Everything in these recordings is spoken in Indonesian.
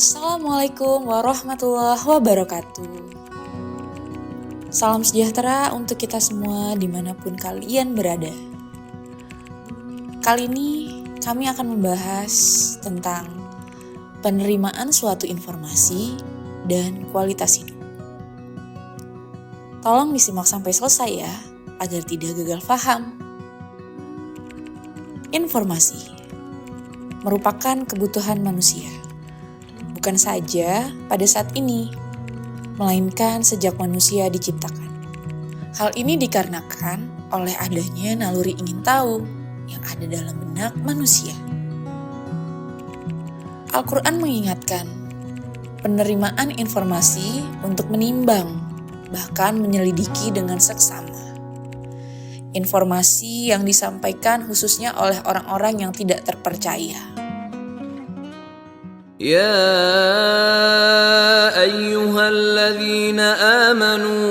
Assalamualaikum warahmatullahi wabarakatuh. Salam sejahtera untuk kita semua dimanapun kalian berada. Kali ini kami akan membahas tentang penerimaan suatu informasi dan kualitas hidup. Tolong disimak sampai selesai ya, agar tidak gagal paham. Informasi merupakan kebutuhan manusia. Bukan saja pada saat ini, melainkan sejak manusia diciptakan. Hal ini dikarenakan oleh adanya naluri ingin tahu yang ada dalam benak manusia. Al-Quran mengingatkan penerimaan informasi untuk menimbang, bahkan menyelidiki dengan seksama. Informasi yang disampaikan khususnya oleh orang-orang yang tidak terpercaya. يا أيها الذين آمنوا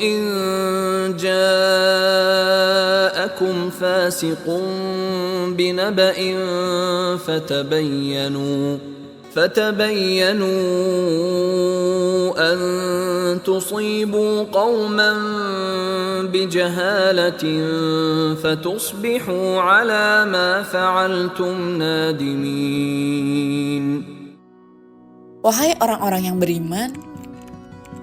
إن جاءكم فاسق بنبأ فتبينوا أن تصيبوا قوما بجهالة فتصبحوا على ما فعلتم نادمين. Wahai orang-orang yang beriman,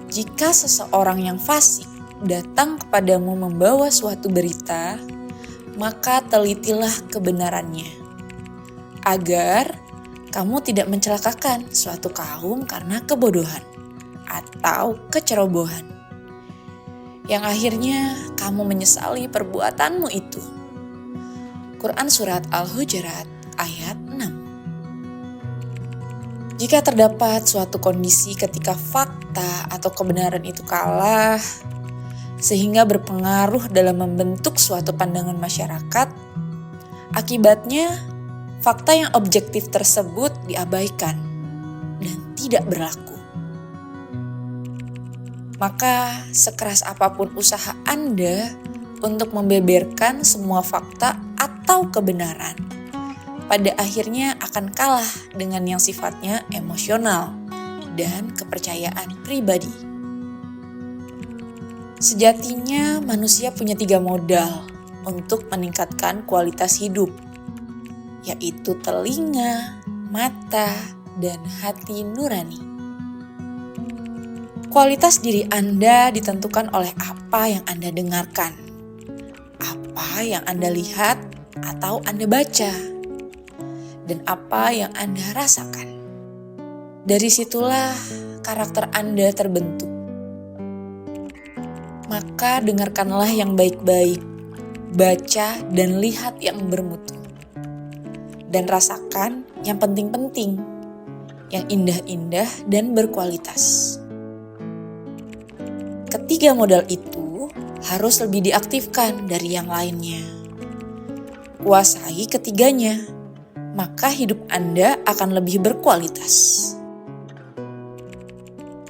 jika seseorang yang fasik datang kepadamu membawa suatu berita, maka telitilah kebenarannya, agar kamu tidak mencelakakan suatu kaum karena kebodohan atau kecerobohan, yang akhirnya kamu menyesali perbuatanmu itu. Quran Surat Al-Hujurat ayat 6. Jika terdapat suatu kondisi ketika fakta atau kebenaran itu kalah, sehingga berpengaruh dalam membentuk suatu pandangan masyarakat, akibatnya fakta yang objektif tersebut diabaikan dan tidak berlaku. Maka sekeras apapun usaha Anda untuk membeberkan semua fakta atau kebenaran, pada akhirnya akan kalah dengan yang sifatnya emosional dan kepercayaan pribadi. Sejatinya manusia punya 3 modal untuk meningkatkan kualitas hidup, yaitu telinga, mata, dan hati nurani. Kualitas diri Anda ditentukan oleh apa yang Anda dengarkan, apa yang Anda lihat atau Anda baca, dan apa yang Anda rasakan. Dari situlah karakter Anda terbentuk. Maka dengarkanlah yang baik-baik, baca dan lihat yang bermutu, dan rasakan yang penting-penting, yang indah-indah dan berkualitas. Ketiga modal itu harus lebih diaktifkan dari yang lainnya. Kuasai ketiganya, maka hidup Anda akan lebih berkualitas.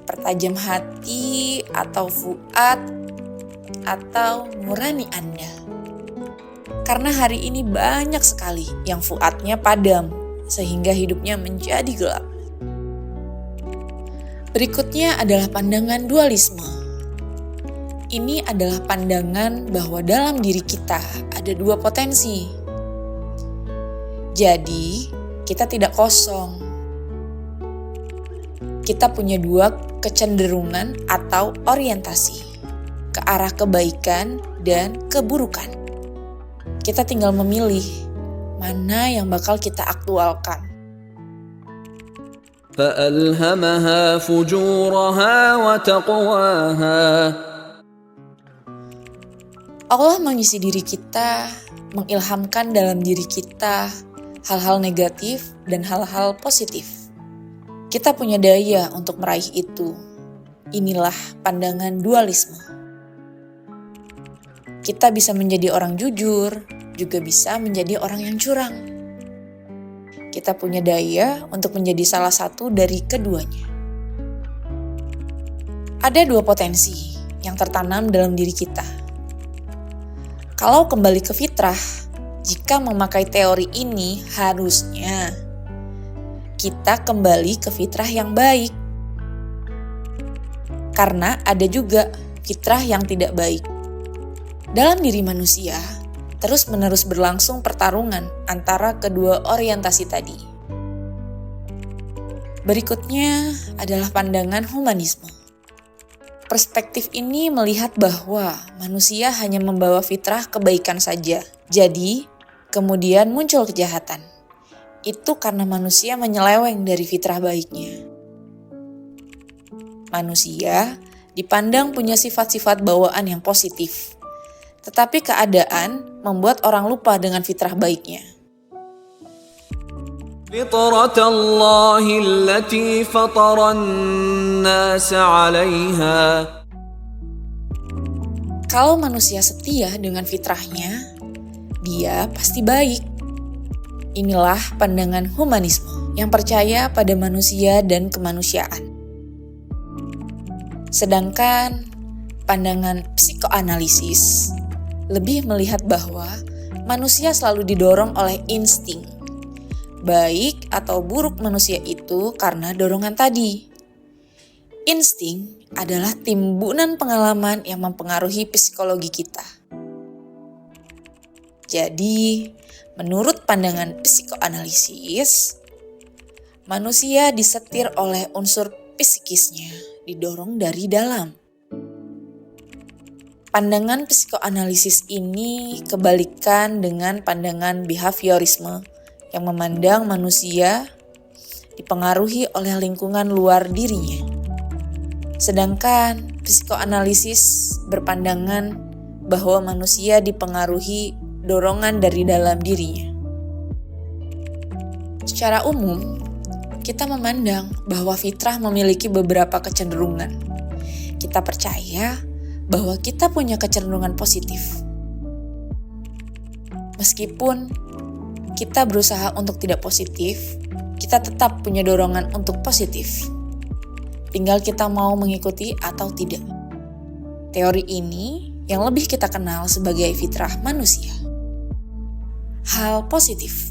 Pertajam hati atau fuad atau nurani Anda. Karena hari ini banyak sekali yang fuadnya padam, sehingga hidupnya menjadi gelap. Berikutnya adalah pandangan dualisme. Ini adalah pandangan bahwa dalam diri kita ada 2 potensi. Jadi, kita tidak kosong. Kita punya 2 kecenderungan atau orientasi ke arah kebaikan dan keburukan. Kita tinggal memilih mana yang bakal kita aktualkan. فَأَلْهَمَهَا فُجُورَهَا وَتَقْوَاهَا. Allah mengisi diri kita, mengilhamkan dalam diri kita hal-hal negatif dan hal-hal positif. Kita punya daya untuk meraih itu. Inilah pandangan dualisme. Kita bisa menjadi orang jujur, juga bisa menjadi orang yang curang. Kita punya daya untuk menjadi salah satu dari keduanya. Ada 2 potensi yang tertanam dalam diri kita. Kalau kembali ke fitrah, jika memakai teori ini harusnya kita kembali ke fitrah yang baik. Karena ada juga fitrah yang tidak baik. Dalam diri manusia, terus-menerus berlangsung pertarungan antara kedua orientasi tadi. Berikutnya adalah pandangan humanisme. Perspektif ini melihat bahwa manusia hanya membawa fitrah kebaikan saja. Jadi, kemudian muncul kejahatan. Itu karena manusia menyeleweng dari fitrah baiknya. Manusia dipandang punya sifat-sifat bawaan yang positif. Tetapi keadaan membuat orang lupa dengan fitrah baiknya. فطرة الله التي فطر الناس عليها. Kalau manusia setia dengan fitrahnya, dia pasti baik. Inilah pandangan humanisme yang percaya pada manusia dan kemanusiaan. Sedangkan pandangan psikoanalisis lebih melihat bahwa manusia selalu didorong oleh insting. Baik atau buruk manusia itu karena dorongan tadi. Insting adalah timbunan pengalaman yang mempengaruhi psikologi kita. Jadi, menurut pandangan psikoanalisis, manusia disetir oleh unsur psikisnya, didorong dari dalam. Pandangan psikoanalisis ini kebalikan dengan pandangan behaviorisme yang memandang manusia dipengaruhi oleh lingkungan luar dirinya. Sedangkan psikoanalisis berpandangan bahwa manusia dipengaruhi dorongan dari dalam dirinya. Secara umum, kita memandang bahwa fitrah memiliki beberapa kecenderungan. Kita percaya bahwa kita punya kecenderungan positif. Meskipun kita berusaha untuk tidak positif, kita tetap punya dorongan untuk positif. Tinggal kita mau mengikuti atau tidak. Teori ini yang lebih kita kenal sebagai fitrah manusia. Hal positif.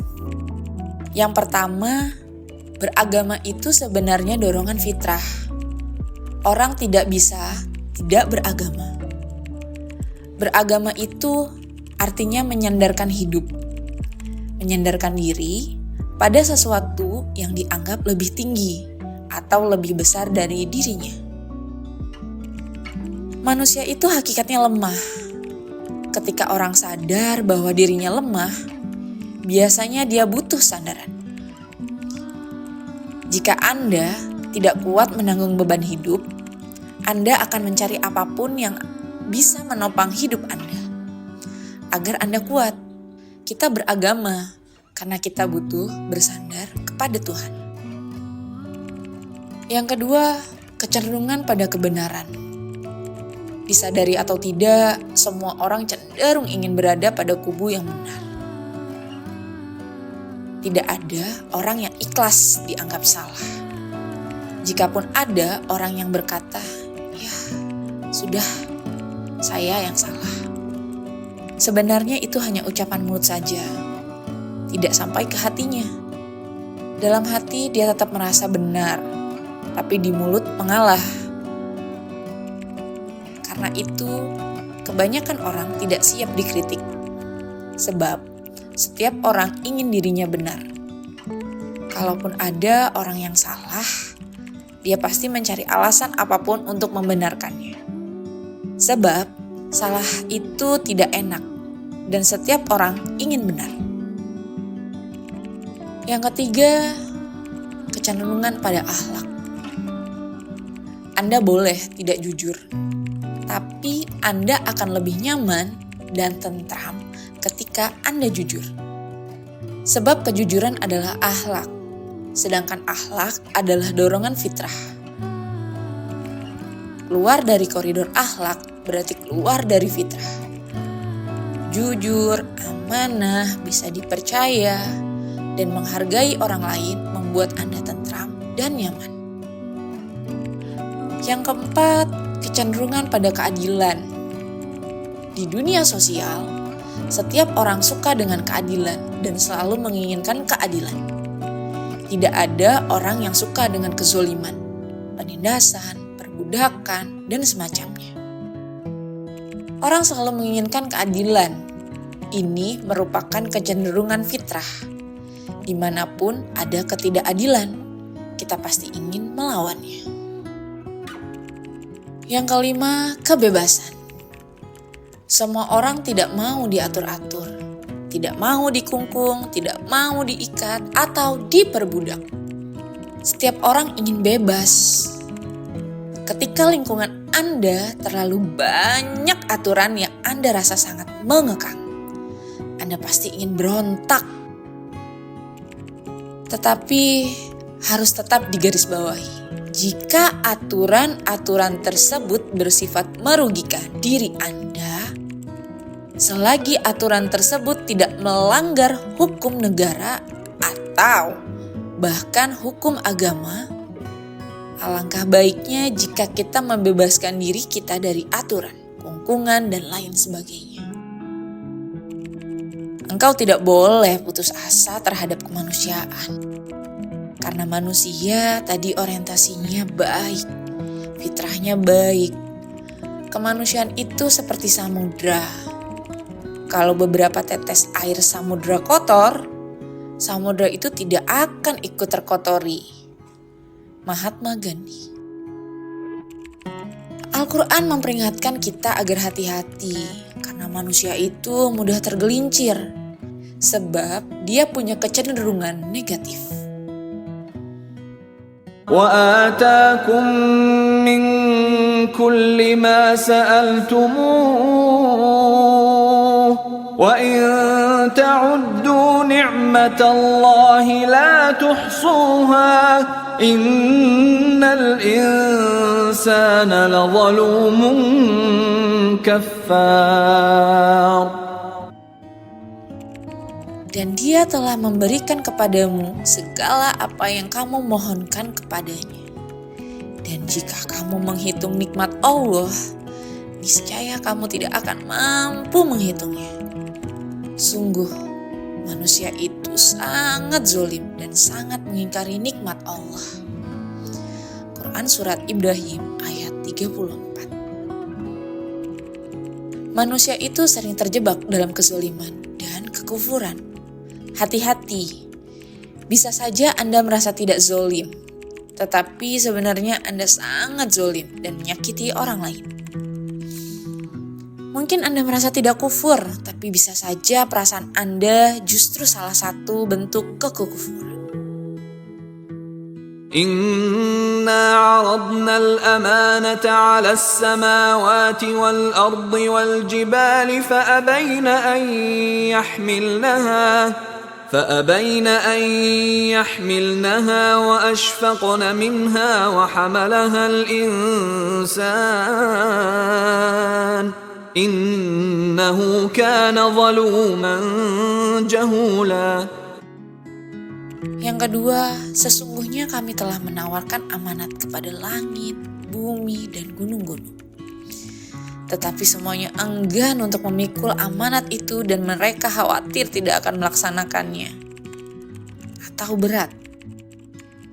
Yang pertama, beragama itu sebenarnya dorongan fitrah. Orang tidak bisa tidak beragama. Beragama itu artinya menyandarkan hidup, menyandarkan diri pada sesuatu yang dianggap lebih tinggi atau lebih besar dari dirinya. Manusia itu hakikatnya lemah. Ketika orang sadar bahwa dirinya lemah, biasanya dia butuh sandaran. Jika Anda tidak kuat menanggung beban hidup, Anda akan mencari apapun yang bisa menopang hidup Anda. Agar Anda kuat, kita beragama karena kita butuh bersandar kepada Tuhan. Yang kedua, kecenderungan pada kebenaran. Disadari atau tidak, semua orang cenderung ingin berada pada kubu yang benar. Tidak ada orang yang ikhlas dianggap salah. Jikapun ada orang yang berkata, "Ya, sudah, saya yang salah." Sebenarnya itu hanya ucapan mulut saja, tidak sampai ke hatinya. Dalam hati dia tetap merasa benar, tapi di mulut mengalah. Karena itu, kebanyakan orang tidak siap dikritik. Sebab, setiap orang ingin dirinya benar. Kalaupun ada orang yang salah, dia pasti mencari alasan apapun untuk membenarkannya. Sebab, salah itu tidak enak, dan setiap orang ingin benar. Yang ketiga, kecenderungan pada akhlak. Anda boleh tidak jujur, tapi Anda akan lebih nyaman dan tentram ketika Anda jujur. Sebab kejujuran adalah akhlak, sedangkan akhlak adalah dorongan fitrah. Keluar dari koridor akhlak berarti keluar dari fitrah. Jujur, amanah, bisa dipercaya, dan menghargai orang lain membuat Anda tentram dan nyaman. Yang keempat, kecenderungan pada keadilan. Di dunia sosial, setiap orang suka dengan keadilan dan selalu menginginkan keadilan. Tidak ada orang yang suka dengan kezoliman, penindasan, perbudakan, dan semacamnya. Orang selalu menginginkan keadilan. Ini merupakan kecenderungan fitrah. Dimanapun ada ketidakadilan, kita pasti ingin melawannya. Yang kelima, kebebasan. Semua orang tidak mau diatur-atur, tidak mau dikungkung, tidak mau diikat atau diperbudak. Setiap orang ingin bebas. Ketika lingkungan Anda terlalu banyak aturan yang Anda rasa sangat mengekang, Anda pasti ingin berontak. Tetapi harus tetap digarisbawahi. Jika aturan-aturan tersebut bersifat merugikan diri Anda, selagi aturan tersebut tidak melanggar hukum negara atau bahkan hukum agama, alangkah baiknya jika kita membebaskan diri kita dari aturan, kungkungan, dan lain sebagainya. Engkau tidak boleh putus asa terhadap kemanusiaan. Karena manusia tadi orientasinya baik, fitrahnya baik. Kemanusiaan itu seperti samudra. Kalau beberapa tetes air samudra kotor, samudra itu tidak akan ikut terkotori. Mahatma Gandhi. Al-Quran memperingatkan kita agar hati-hati karena manusia itu mudah tergelincir sebab dia punya kecenderungan negatif. وآتاكم من كل ما سألتموه وإن تعدوا نعمة الله لا تحصوها إن الإنسان لظلوم كفار. Dan dia telah memberikan kepadamu segala apa yang kamu mohonkan kepadanya. Dan jika kamu menghitung nikmat Allah, niscaya kamu tidak akan mampu menghitungnya. Sungguh, manusia itu sangat zolim dan sangat mengingkari nikmat Allah. Quran Surat Ibrahim ayat 34. Manusia itu sering terjebak dalam kezoliman dan kekufuran. Hati-hati, bisa saja Anda merasa tidak zolim, tetapi sebenarnya Anda sangat zolim dan menyakiti orang lain. Mungkin Anda merasa tidak kufur, tapi bisa saja perasaan Anda justru salah satu bentuk kekufuran. إنا عرضنا الأمانة على السماوات والأرض والجبال فأبين أن يحملنها وأشفقن منها وحملها الإنسان إنه كان ظلوما جهولا. Yang kedua, sesungguhnya kami telah menawarkan amanat kepada langit, bumi, dan gunung-gunung. Tetapi semuanya enggan untuk memikul amanat itu dan mereka khawatir tidak akan melaksanakannya. Atau berat.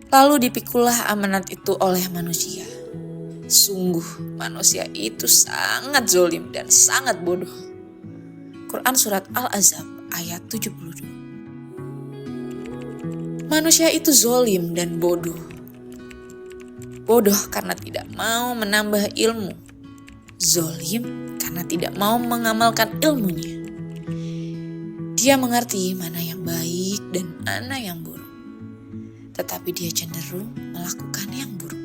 Lalu dipikullah amanat itu oleh manusia. Sungguh manusia itu sangat zolim dan sangat bodoh. Quran Surat Al-Ahzab ayat 72. Manusia itu zolim dan bodoh. Bodoh karena tidak mau menambah ilmu. Zolim karena tidak mau mengamalkan ilmunya. Dia mengerti mana yang baik dan mana yang buruk. Tetapi dia cenderung melakukan yang buruk.